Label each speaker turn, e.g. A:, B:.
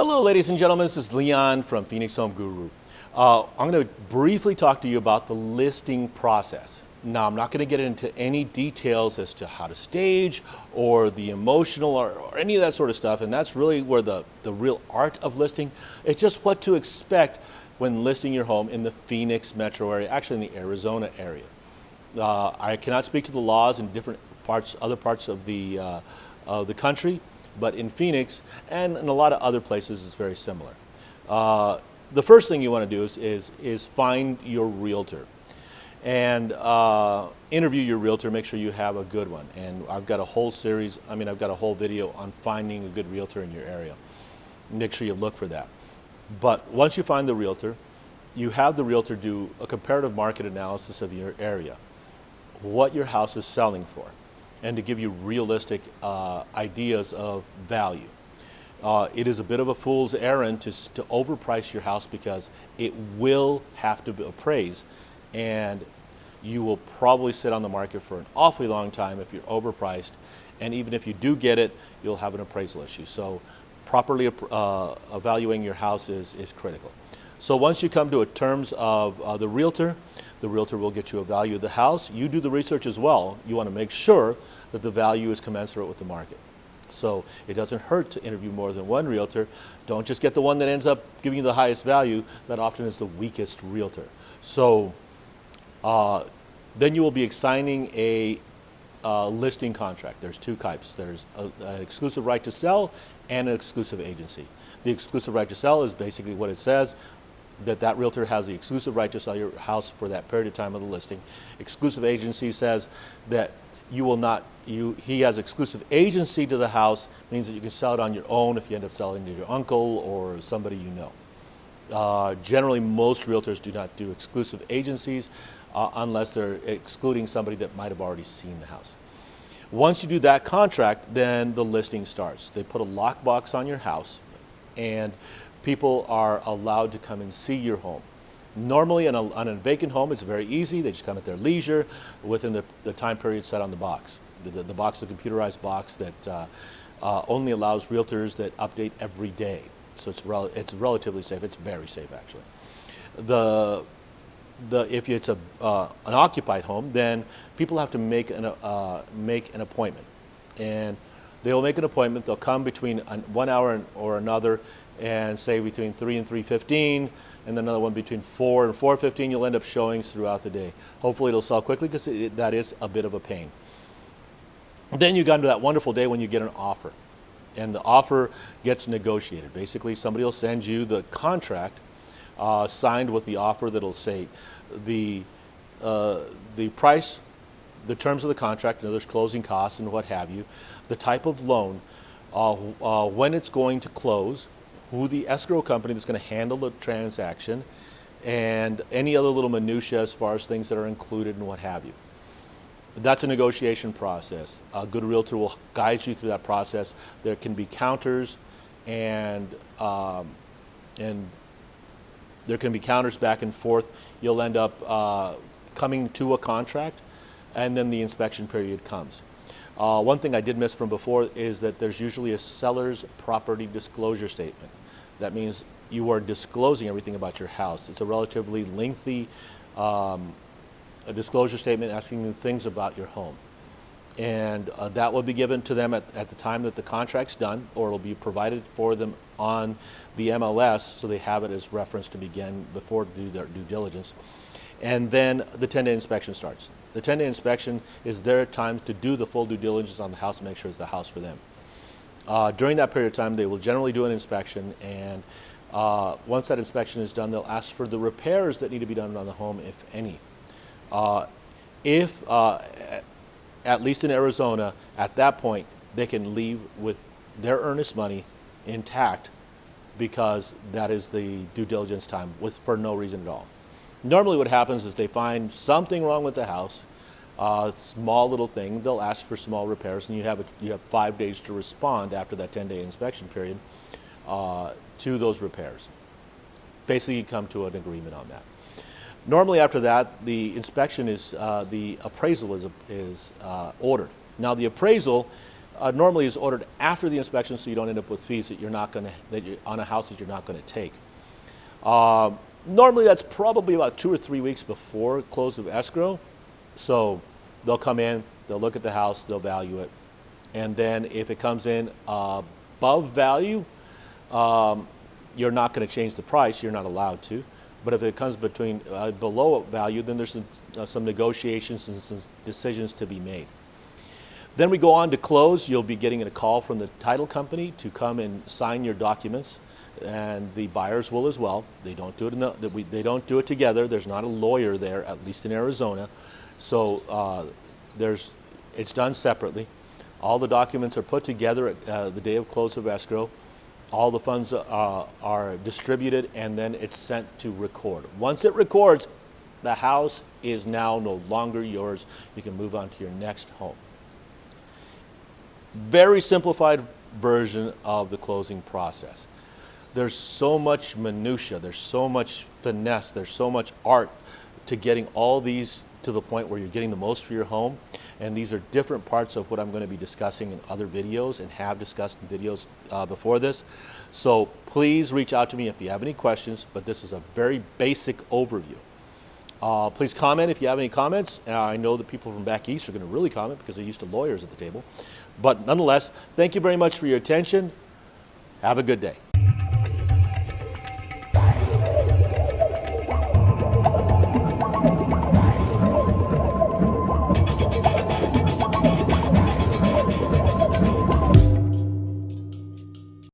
A: Hello, ladies and gentlemen. This is Leon from Phoenix Home Guru. I'm going to briefly talk to you about the listing process. Now, I'm not going to get into any details as to how to stage or the emotional or any of that sort of stuff, and that's really where the real art of listing. It's just what to expect when listing your home in the Phoenix metro area, actually in the Arizona area. I cannot speak to the laws in different parts, other parts of the country, but in Phoenix and in a lot of other places it's very similar. The first thing you want to do is find your realtor and interview your realtor. Make sure you have a good one. And I've got a whole series, I've got a whole video on finding a good realtor in your area. Make sure you look for that. But once you find the realtor, you have the realtor do a comparative market analysis of your area, what your house is selling for, and to give you realistic ideas of value. It is a bit of a fool's errand to overprice your house because it will have to be appraised, and you will probably sit on the market for an awfully long time if you're overpriced, and even if you do get it, you'll have an appraisal issue. So properly evaluating your house is critical. So once you come to terms of the realtor will get you a value of the house. You do the research as well. You want to make sure that the value is commensurate with the market. So it doesn't hurt to interview more than one realtor. Don't just get the one that ends up giving you the highest value. That often is the weakest realtor. So then you will be signing a listing contract. There's two types. There's an exclusive right to sell and an exclusive agency. The exclusive right to sell is basically what it says, that realtor has the exclusive right to sell your house for that period of time of the listing. Exclusive agency says that he has exclusive agency to the house, means that you can sell it on your own if you end up selling to your uncle or somebody you know. Generally, most realtors do not do exclusive agencies unless they're excluding somebody that might have already seen the house. Once you do that contract, then the listing starts. They put a lockbox on your house, and people are allowed to come and see your home. Normally on a vacant home, it's very easy. They just come at their leisure within the time period set on the box. The box is a computerized box that only allows realtors that update every day. So it's relatively safe. It's very safe, actually. If it's an occupied home, then people have to make an appointment, and they will make an appointment. They'll come between 1 hour or another, and say between 3 and 3:15, and then another one between 4 and 4:15. You'll end up showings throughout the day. Hopefully it'll sell quickly, because that is a bit of a pain. Then you got into that wonderful day when you get an offer, and the offer gets negotiated. Basically, somebody will send you the contract signed with the offer that'll say the price, the terms of the contract, and there's closing costs and what have you, the type of loan, when it's going to close, who the escrow company that's going to handle the transaction, and any other little minutia as far as things that are included and what have you. That's a negotiation process. A good realtor will guide you through that process. There can be counters, and there can be counters back and forth. You'll end up coming to a contract, and then the inspection period comes. One thing I did miss from before is that there's usually a seller's property disclosure statement. That means you are disclosing everything about your house. It's a relatively lengthy a disclosure statement asking you things about your home. And that will be given to them at the time that the contract's done, or it'll be provided for them on the MLS, so they have it as reference to begin before to do their due diligence. And then the 10-day inspection starts. The 10-day inspection is their time to do the full due diligence on the house and make sure it's the house for them. During that period of time, they will generally do an inspection, and once that inspection is done, they'll ask for the repairs that need to be done on the home, if any. At least in Arizona, at that point, they can leave with their earnest money intact, because that is the due diligence time for no reason at all. Normally what happens is they find something wrong with the house, small little thing. They'll ask for small repairs, and you have 5 days to respond after that 10-day inspection period to those repairs. Basically, you come to an agreement on that. Normally after that, the inspection is, the appraisal is ordered. Now the appraisal normally is ordered after the inspection, so you don't end up with fees that you're not going to on a house that you're not going to take. Normally, that's probably about 2 or 3 weeks before close of escrow. So they'll come in, they'll look at the house, they'll value it, and then if it comes in above value, you're not going to change the price. You're not allowed to. But if it comes between below value, then there's some negotiations and some decisions to be made. Then we go on to close. You'll be getting a call from the title company to come and sign your documents, and the buyers will as well. They don't do it they don't do it together. There's not a lawyer there, at least in Arizona. So it's done separately. All the documents are put together at the day of close of escrow. All the funds are distributed, and then it's sent to record. Once it records, the house is now no longer yours. You can move on to your next home. Very simplified version of the closing process. There's so much minutia, there's so much finesse, there's so much art to getting all these to the point where you're getting the most for your home. And these are different parts of what I'm going to be discussing in other videos and have discussed in videos before this. So please reach out to me if you have any questions, but this is a very basic overview. Please comment if you have any comments. I know that people from back east are going to really comment because they're used to lawyers at the table. But nonetheless, thank you very much for your attention. Have a good day.